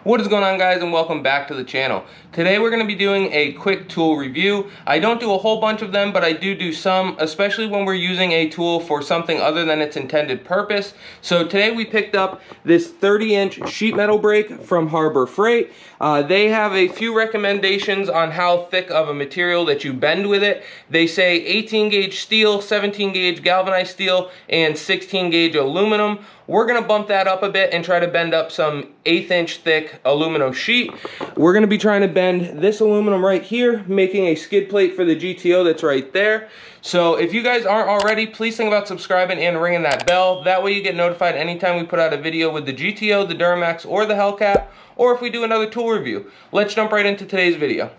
What is going on, guys, and welcome back to the channel. Today we're going to be doing a quick tool review. I don't do a whole bunch of them, but I do some, especially when we're using a tool for something other than its intended purpose. So today we picked up this 30-inch sheet metal brake from Harbor Freight. They have a few recommendations on how thick of a material that you bend with it. They say 18 gauge steel, 17 gauge galvanized steel, and 16 gauge aluminum. We're going to bump that up a bit and try to bend up some 1/8 inch thick aluminum sheet. We're going to be trying to bend this aluminum right here, making a skid plate for the GTO that's right there. So if you guys aren't already, please think about subscribing and ringing that bell. That way you get notified anytime we put out a video with the GTO, the Duramax, or the Hellcat, or if we do another tool review. Let's jump right into today's video.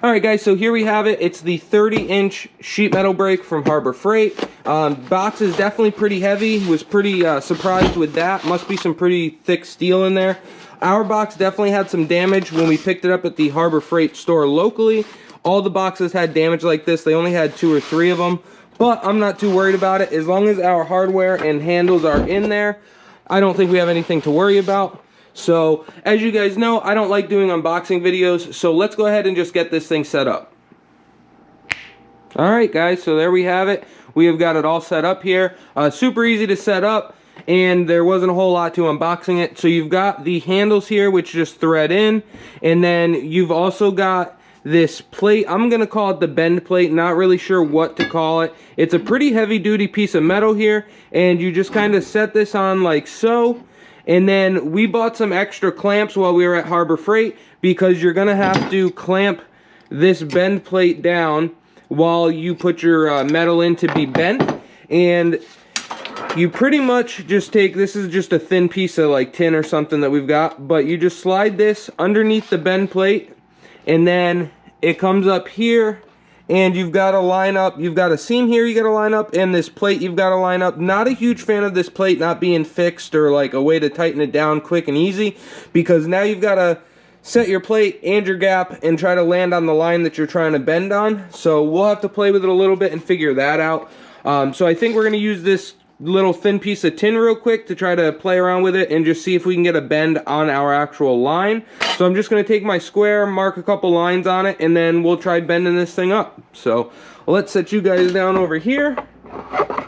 Alright guys, so here we have it. It's the 30-inch sheet metal brake from Harbor Freight. Box is definitely pretty heavy. Was pretty surprised with that. Must be some pretty thick steel in there. Our box definitely had some damage when we picked it up at the Harbor Freight store locally. All the boxes had damage like this. They only had 2 or 3 of them. But I'm not too worried about it. As long as our hardware and handles are in there, I don't think we have anything to worry about. So, as you guys know, I don't like doing unboxing videos, so let's go ahead and just get this thing set up. Alright guys, so there we have it. We have got it all set up here. Super easy to set up, and there wasn't a whole lot to unboxing it. So you've got the handles here, which just thread in, and then you've also got this plate. I'm going to call it the bend plate, not really sure what to call it. It's a pretty heavy duty piece of metal here, and you just kind of set this on like so. And then we bought some extra clamps while we were at Harbor Freight, because you're going to have to clamp this bend plate down while you put your metal in to be bent. And you pretty much just take, this is just a thin piece of like tin or something that we've got, but you just slide this underneath the bend plate, and then it comes up here. And you've got to line up, you've got a seam here you got to line up, and this plate you've got to line up. Not a huge fan of this plate not being fixed or like a way to tighten it down quick and easy, because now you've got to set your plate and your gap and try to land on the line that you're trying to bend on. So we'll have to play with it a little bit and figure that out. So I think we're going to use this little thin piece of tin real quick to try to play around with it and just see if we can get a bend on our actual line. So I'm just going to take my square, mark a couple lines on it, and then we'll try bending this thing up. So let's set you guys down over here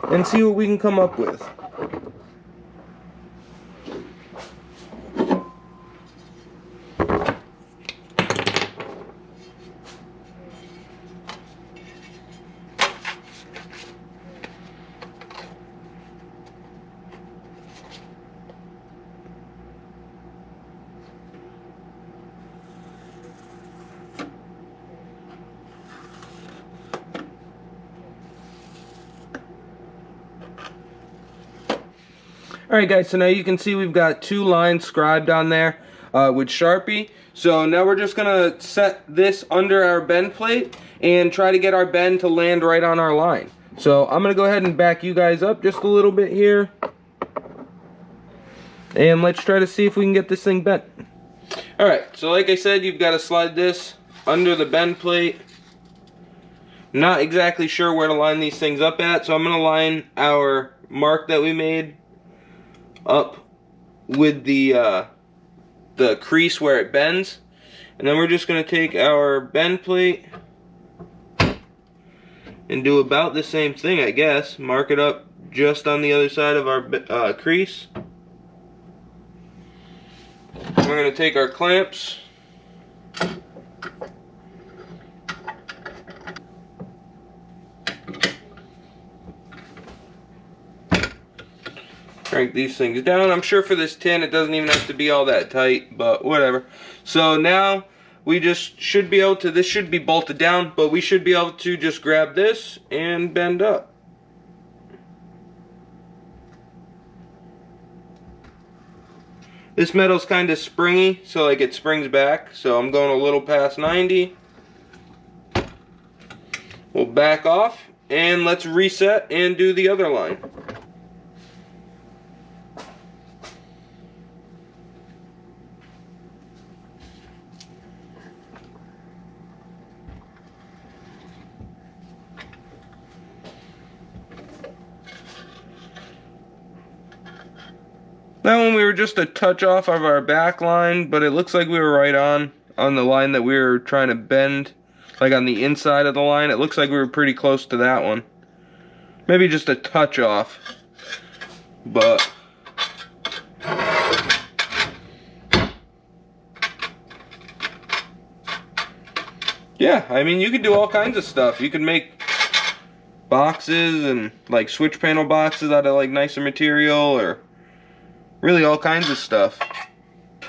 and see what we can come up with. Alright guys, so now you can see we've got 2 lines scribed on there with Sharpie. So now we're just going to set this under our bend plate and try to get our bend to land right on our line. So I'm going to go ahead and back you guys up just a little bit here. And let's try to see if we can get this thing bent. Alright, so like I said, you've got to slide this under the bend plate. Not exactly sure where to line these things up at, so I'm going to line our mark that we made up with the crease where it bends, and then we're just going to take our bend plate and do about the same thing, I guess. Mark it up just on the other side of our crease. We're going to take our clamps, crank these things down. I'm sure for this tin it doesn't even have to be all that tight, but whatever. So now we just should be able to, this should be bolted down, but we should be able to just grab this and bend up. This metal's kind of springy, so like it springs back. So I'm going a little past 90. We'll back off and let's reset and do the other line. That one we were just a touch off of our back line, but it looks like we were right on the line that we were trying to bend. Like on the inside of the line, it looks like we were pretty close to that one. Maybe just a touch off. But yeah, I mean, you could do all kinds of stuff. You could make boxes and like switch panel boxes out of like nicer material, or really all kinds of stuff.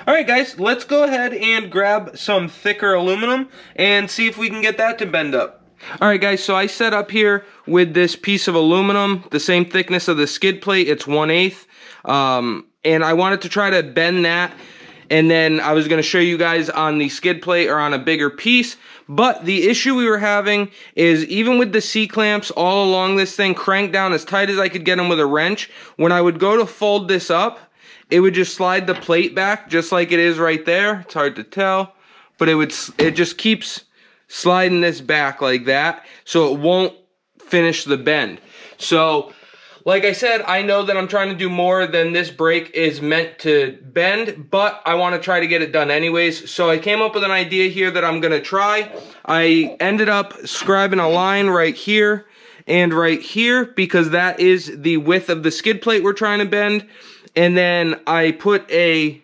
Alright guys, let's go ahead and grab some thicker aluminum and see if we can get that to bend up. Alright guys, so I set up here with this piece of aluminum, the same thickness of the skid plate, it's 1/8. And I wanted to try to bend that, and then I was going to show you guys on the skid plate or on a bigger piece. But the issue we were having is, even with the C-clamps all along this thing cranked down as tight as I could get them with a wrench, when I would go to fold this up, it would just slide the plate back just like it is right there. It's hard to tell, but it just keeps sliding this back like that, so it won't finish the bend. So like I said, I know that I'm trying to do more than this brake is meant to bend, but I want to try to get it done anyways. So I came up with an idea here that I'm going to try. I ended up scribing a line right here and right here, because that is the width of the skid plate we're trying to bend. And then I put a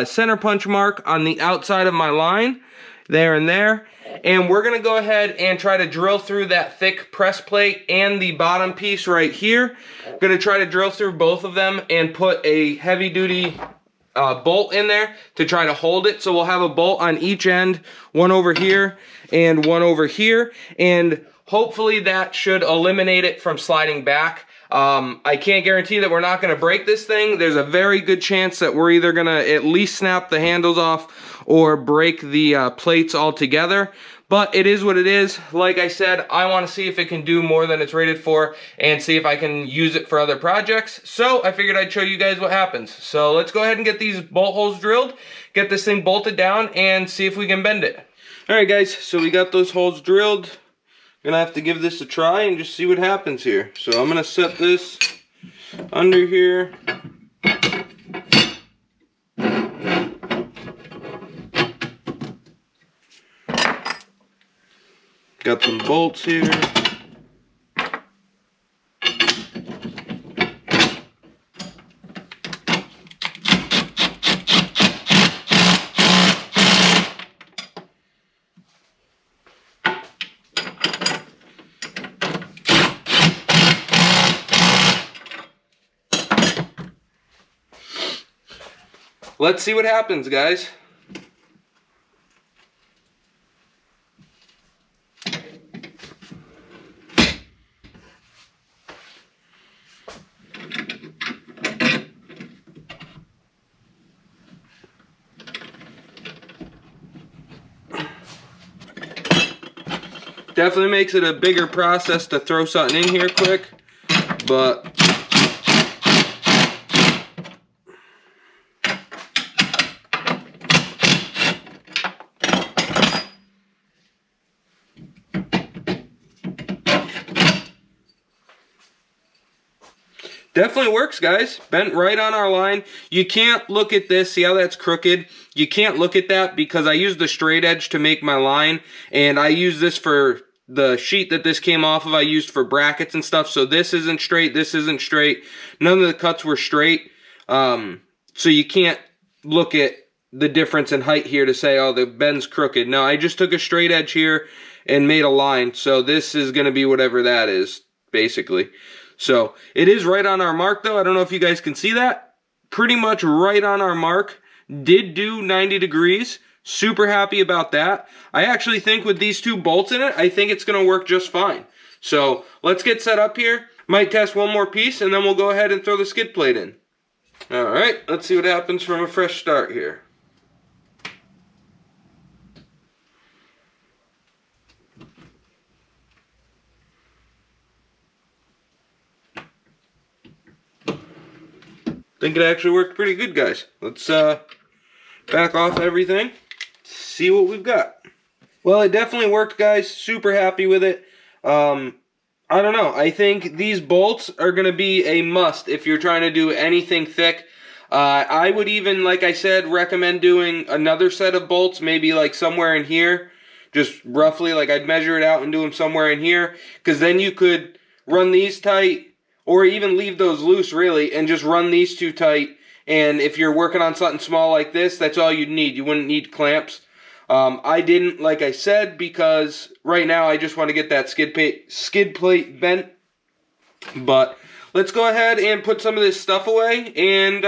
center punch mark on the outside of my line, there and there. And we're going to go ahead and try to drill through that thick press plate and the bottom piece right here. I'm going to try to drill through both of them and put a heavy duty bolt in there to try to hold it. So we'll have a bolt on each end, one over here and one over here. And hopefully that should eliminate it from sliding back. I can't guarantee that we're not going to break this thing. There's a very good chance that we're either going to at least snap the handles off or break the plates altogether. But it is what it is. Like I said, I want to see if it can do more than it's rated for and see if I can use it for other projects. So I figured I'd show you guys what happens. So let's go ahead and get these bolt holes drilled, get this thing bolted down, and see if we can bend it. Alright guys, so we got those holes drilled. Gonna have to give this a try and just see what happens here. So I'm gonna set this under here. Got some bolts here. Let's see what happens, guys. Definitely makes it a bigger process to throw something in here quick, but definitely works, guys. Bent right on our line. You can't look at this. See how that's crooked? You can't look at that because I used the straight edge to make my line, and I use this for the sheet that this came off of. I used for brackets and stuff. So this isn't straight. This isn't straight. None of the cuts were straight. So you can't look at the difference in height here to say, oh, the bend's crooked. No, I just took a straight edge here and made a line. So this is going to be whatever that is, basically. So it is right on our mark, though. I don't know if you guys can see that. Pretty much right on our mark. Did do 90 degrees. Super happy about that. I actually think with these two bolts in it, I think it's going to work just fine. So let's get set up here. Might test one more piece, and then we'll go ahead and throw the skid plate in. Alright, let's see what happens from a fresh start here. Think it actually worked pretty good, guys. Let's back off everything, see what we've got. Well, it definitely worked, guys. Super happy with it. I don't know. I think these bolts are going to be a must if you're trying to do anything thick. I would even, like I said, recommend doing another set of bolts, maybe like somewhere in here. Just roughly, like I'd measure it out and do them somewhere in here. Because then you could run these tight, or even leave those loose, really, and just run these two tight. And if you're working on something small like this, that's all you'd need. You wouldn't need clamps. I didn't, like I said, because right now I just want to get that skid plate bent. But let's go ahead and put some of this stuff away, and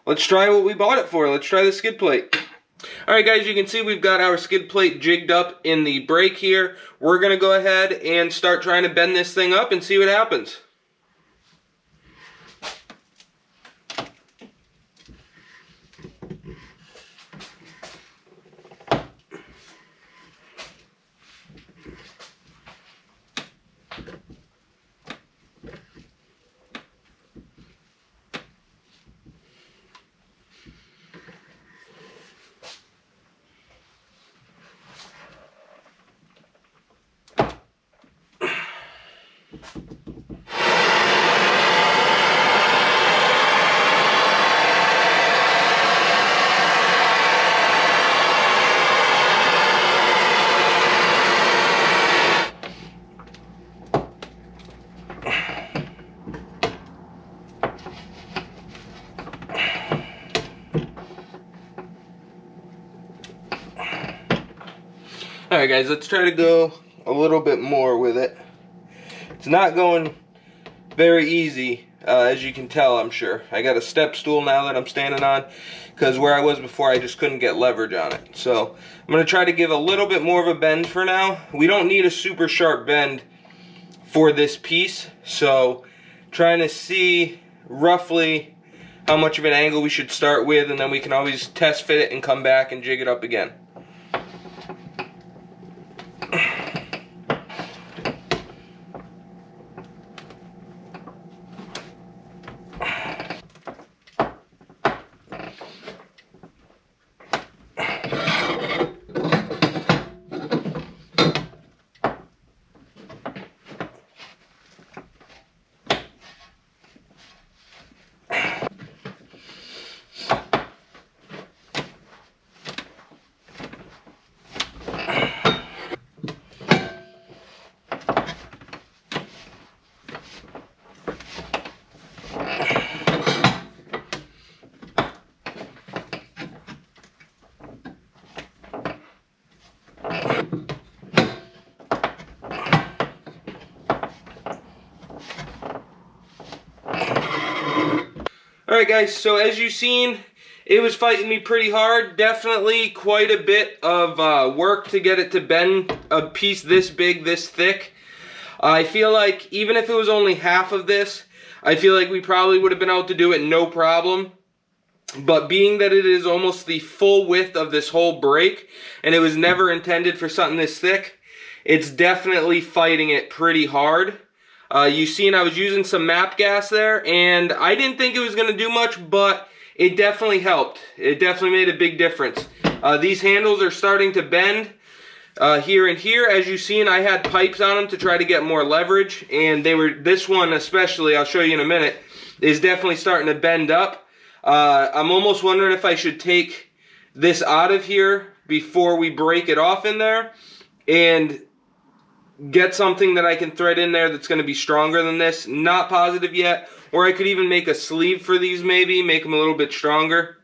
let's try what we bought it for. Let's try the skid plate. Alright guys, you can see we've got our skid plate jigged up in the brake here. We're going to go ahead and start trying to bend this thing up and see what happens. Alright guys, let's try to go a little bit more with it. It's not going very easy, as you can tell, I'm sure. I got a step stool now that I'm standing on, because where I was before I just couldn't get leverage on it. So I'm going to try to give a little bit more of a bend for now. We don't need a super sharp bend for this piece, so trying to see roughly how much of an angle we should start with, and then we can always test fit it and come back and jig it up again. Alright guys, so as you've seen, it was fighting me pretty hard. Definitely quite a bit of work to get it to bend a piece this big, this thick. I feel like even if it was only half of this, I feel like we probably would have been able to do it no problem. But being that it is almost the full width of this whole brake, and it was never intended for something this thick, it's definitely fighting it pretty hard. You've seen I was using some MAP gas there, and I didn't think it was going to do much, but it definitely helped. It definitely made a big difference. These handles are starting to bend here and here. As you've seen, I had pipes on them to try to get more leverage, and this one especially, I'll show you in a minute, is definitely starting to bend up. I'm almost wondering if I should take this out of here before we break it off in there and get something that I can thread in there that's going to be stronger than this. Not positive yet. Or I could even make a sleeve for these maybe, make them a little bit stronger.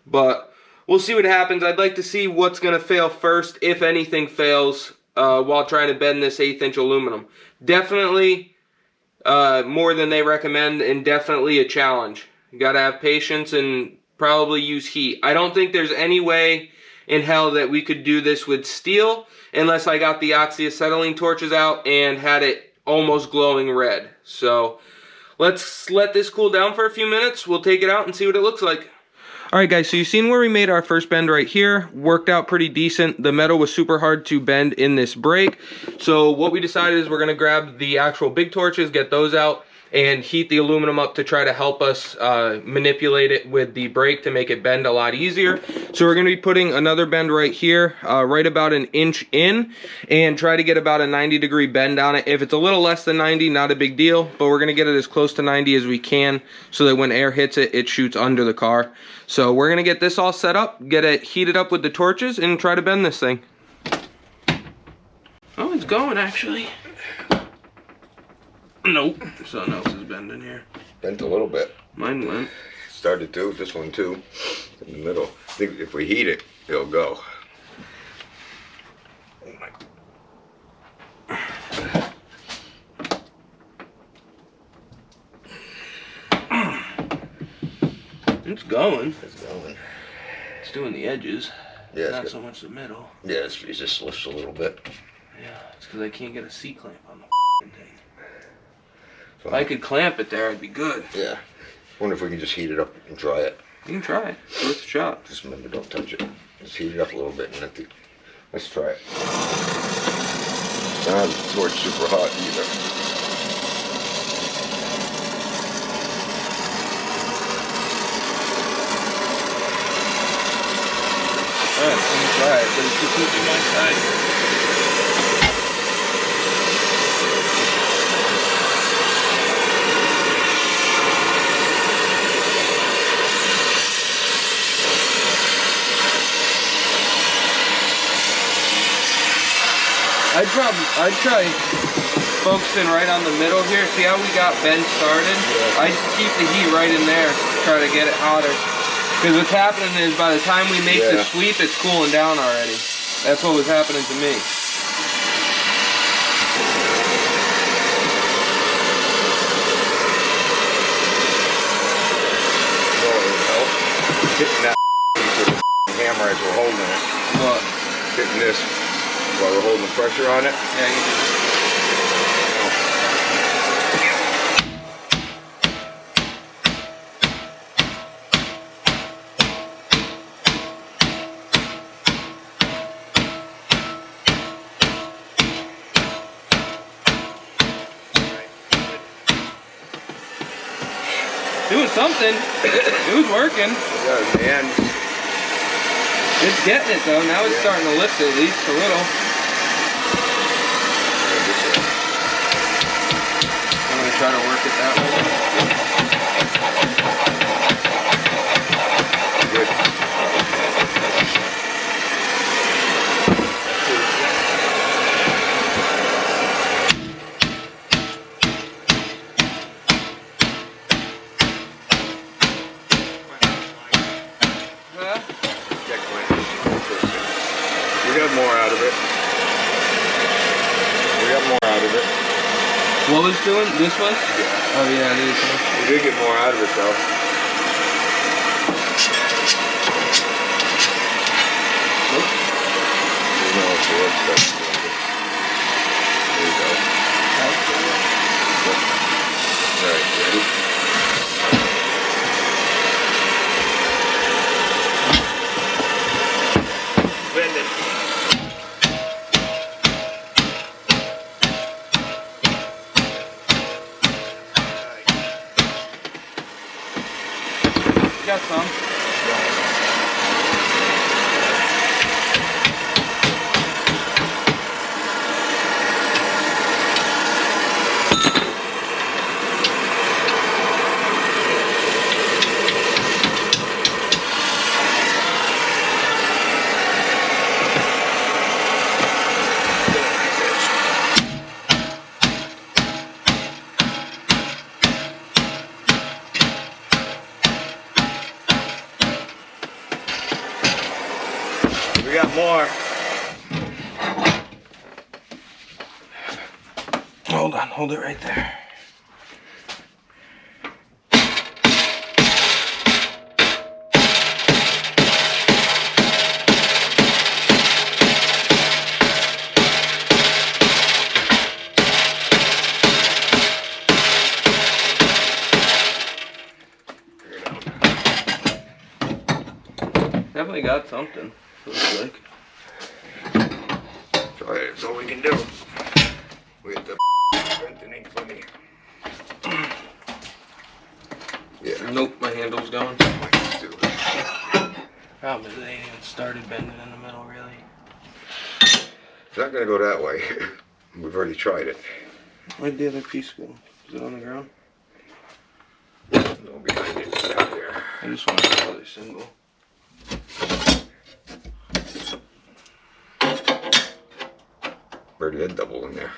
But we'll see what happens. I'd like to see what's going to fail first, if anything fails, while trying to bend this 1/8" aluminum. Definitely more than they recommend, and definitely a challenge. You got to have patience and probably use heat. I don't think there's any way in hell that we could do this with steel unless I got the oxyacetylene torches out and had it almost glowing red. So let's let this cool down for a few minutes. We'll take it out and see what it looks like. All right, guys, so you've seen where we made our first bend right here. Worked out pretty decent. The metal was super hard to bend in this brake. So what we decided is we're gonna grab the actual big torches, get those out, and heat the aluminum up to try to help us manipulate it with the brake to make it bend a lot easier. So we're gonna be putting another bend right here, right about an inch in, and try to get about a 90-degree bend on it. If it's a little less than 90, not a big deal, but we're gonna get it as close to 90 as we can so that when air hits it, it shoots under the car. So we're gonna get this all set up, get it heated up with the torches, and try to bend this thing. Oh, it's going actually. Nope, something else is bending here. Bent a little bit. Mine went. Started to, this one too, in the middle. I think if we heat it, it'll go. It's going. It's going. It's doing the edges. Yeah, not so much the middle. Yeah, it just lifts a little bit. Yeah, it's because I can't get a C-clamp on the thing. Fine. If I could clamp it there, I'd be good. Yeah. Wonder if we can just heat it up and dry it. You can try it. It's worth a shot. Just remember, don't touch it. Just heat it up a little bit and let's try it. Not the torch super hot either. Alright, let me try it, but it's completely my side. I'd try focusing right on the middle here. See how we got bend started? Yeah. I'd keep the heat right in there, try to get it hotter. Because what's happening is by the time we make the sweep, it's cooling down already. That's what was happening to me. Hitting that with the hammer as we're holding it. What? Hitting this while we're holding the pressure on it. Yeah, you do. Doing something. It was working. Yeah, man. It's getting it though. Now it's starting to lift at least a little. I'm gonna try to work it that way. Good. We got more out of it. What was doing? This was? Yeah. Oh yeah, it is. We did get more out of it though. Nope. No, it's good. There you go. Alright, ready? Bend it. Got some. We got more. Hold on, hold it right there. that's all we can do. With the strengthening for the... Yeah. Nope, my handle's gone. Might do. Problem is they ain't even started bending in the middle, really. It's not gonna go that way. We've already tried it. Where'd the other piece go? Is it on the ground? No, behind it, out there. I just want the other symbol. Already had double in there.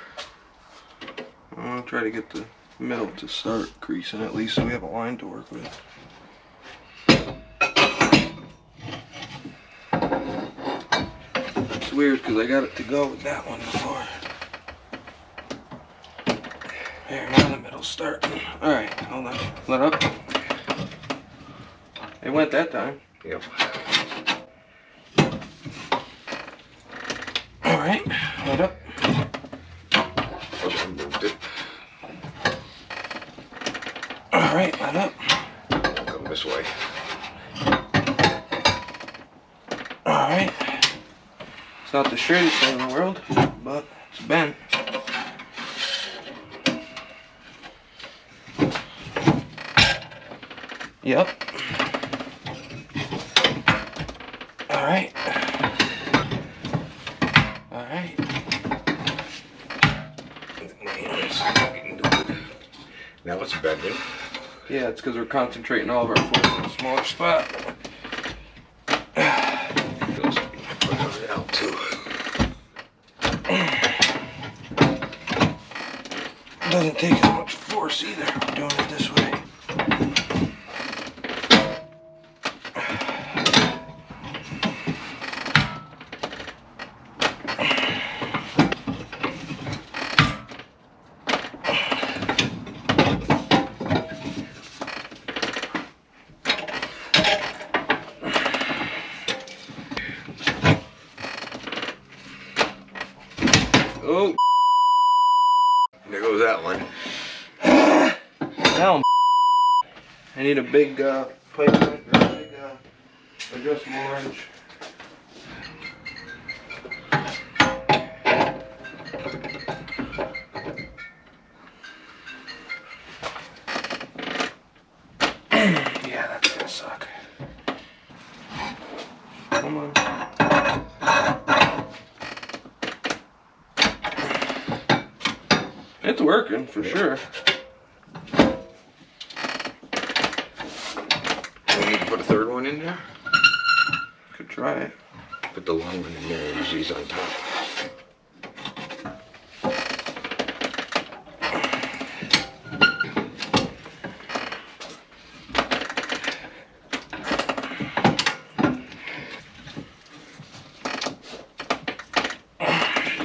I'll try to get the middle to start creasing at least so we have a line to work with. It's weird because I got it to go with that one before. There, now the middle's starting. Alright, hold on. Let up. It went that time. Yep. Alright, let up. I moved it. Alright, let up. I'll come this way. Alright. It's not the straightest thing in the world, but it's bent. Yep. Alright. Alright. Now it's bending. Yeah, it's because we're concentrating all of our force in a smaller spot. Put it out too. It doesn't take as much force either, doing it this way. Oh, There goes that one. now I need a big pipe or a big adjustable wrench. Yeah, that's gonna suck. Come on. It's working for sure. We need to put a third one in there. Could try it. Put the long one in there and use these on top.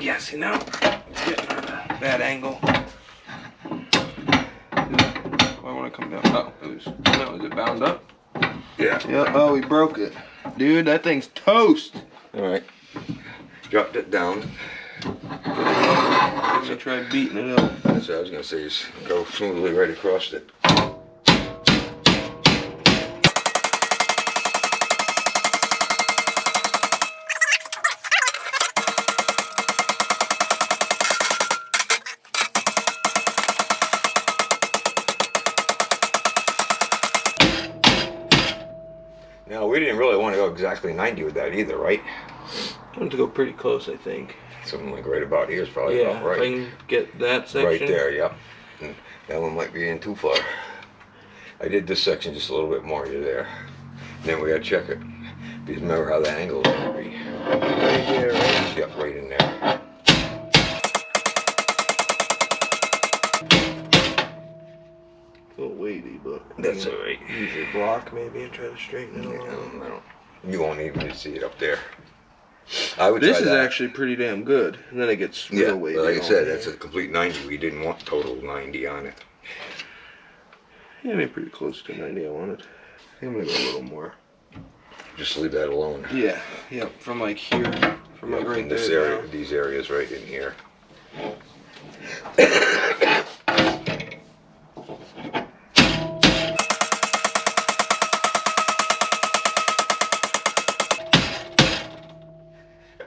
Yeah, see now it's getting at a bad angle. I want to come down. Oh, is it bound up? Yeah. Yeah. Oh, we broke it. Dude, that thing's toast. Alright. Dropped it down. Let me try beating it up. That's what I was gonna say, is go smoothly right across it. Now, we didn't really want to go exactly 90 with that either, right? I want to go pretty close, I think. Something like right about here is probably Yeah, about right. if I can get that section. Right there, yep. And that one might be in too far. I did this section just a little bit more here there. Then we gotta check it. Because remember how the angle is gonna be. Right here, right? Yep, right in there. A little weighty, but That's all right. Use your block maybe and try to straighten it a little. I don't. You won't even see it up there. I would This try is that. actually pretty damn good. And then it gets Yeah, real weighty. but like I on said, here. that's a complete 90. We didn't want total 90 on it. Yeah, maybe pretty close to 90 I wanted. I think I'm gonna go a little more. Just leave that alone. Yeah, yep, from like here, from like Yep, right in this there. area, these areas right in here.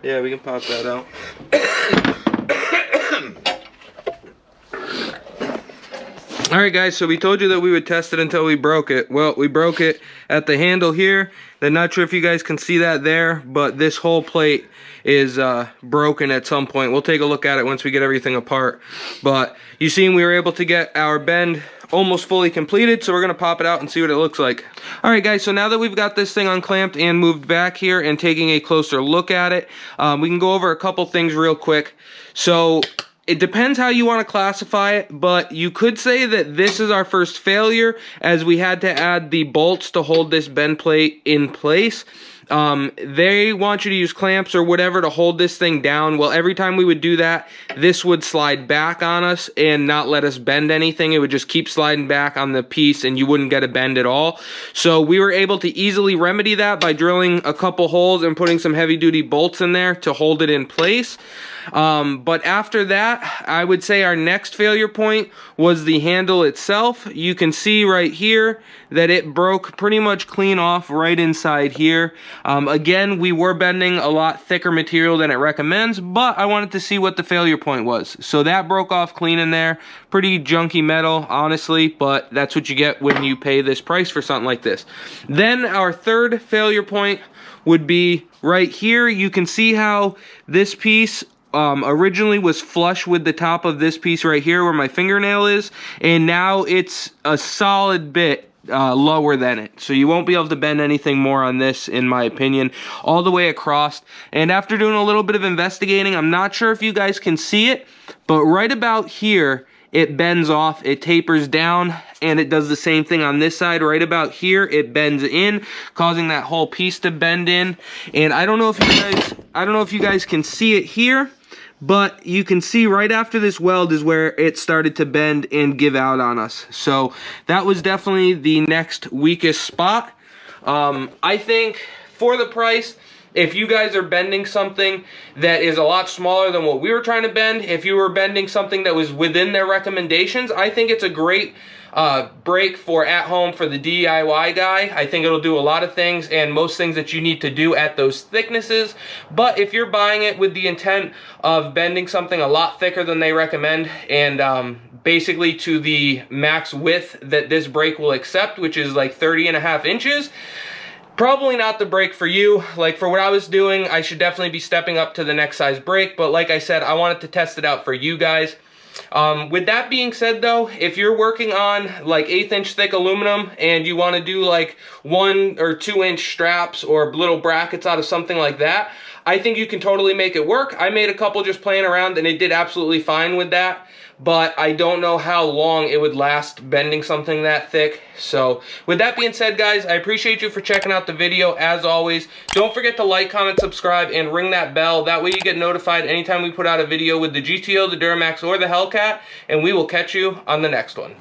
Yeah, we can pop that out. Alright guys, so we told you that we would test it until we broke it. Well, we broke it at the handle here. Then not sure if you guys can see that there, but this whole plate is broken at some point. We'll take a look at it once we get everything apart. But you seen we were able to get our bend almost fully completed, so we're gonna pop it out and see what it looks like. Alright guys, so now that we've got this thing unclamped and moved back here and taking a closer look at it, we can go over a couple things real quick. So it depends how you want to classify it, but you could say that this is our first failure, as we had to add the bolts to hold this bend plate in place. They want you to use clamps or whatever to hold this thing down. Well, every time we would do that, this would slide back on us and not let us bend anything. It would just keep sliding back on the piece and you wouldn't get a bend at all. So we were able to easily remedy that by drilling a couple holes and putting some heavy duty bolts in there to hold it in place. But after that, I would say our next failure point was the handle itself. You can see right here that it broke pretty much clean off right inside here. Again, we were bending a lot thicker material than it recommends, but I wanted to see what the failure point was. So that broke off clean in there. Pretty junky metal, honestly, but that's what you get when you pay this price for something like this. Then our third failure point would be right here. You can see how this piece originally was flush with the top of this piece right here where my fingernail is, and now it's a solid bit lower than it. So you won't be able to bend anything more on this, in my opinion, all the way across. And after doing a little bit of investigating, I'm not sure if you guys can see it, but right about here, it bends off, it tapers down, and it does the same thing on this side. Right about here, it bends in, causing that whole piece to bend in. And I don't know if you guys can see it here, but you can see right after this weld is where it started to bend and give out on us. So that was definitely the next weakest spot. I think for the price, if you guys are bending something that is a lot smaller than what we were trying to bend, if you were bending something that was within their recommendations, I think it's a great brake for at home for the DIY guy. I think it'll do a lot of things and most things that you need to do at those thicknesses. But if you're buying it with the intent of bending something a lot thicker than they recommend and basically to the max width that this brake will accept, which is like 30.5 inches, probably not the brake for you. Like for what I was doing, I should definitely be stepping up to the next size brake. But like I said, I wanted to test it out for you guys. With that being said though, if you're working on like 1/8 inch thick aluminum and you want to do like 1 or 2 inch straps or little brackets out of something like that, I think you can totally make it work. I made a couple just playing around and it did absolutely fine with that. But I don't know how long it would last bending something that thick. So with that being said, guys, I appreciate you for checking out the video. As always, don't forget to like, comment, subscribe, and ring that bell. That way you get notified anytime we put out a video with the GTO, the Duramax, or the Hellcat, and we will catch you on the next one.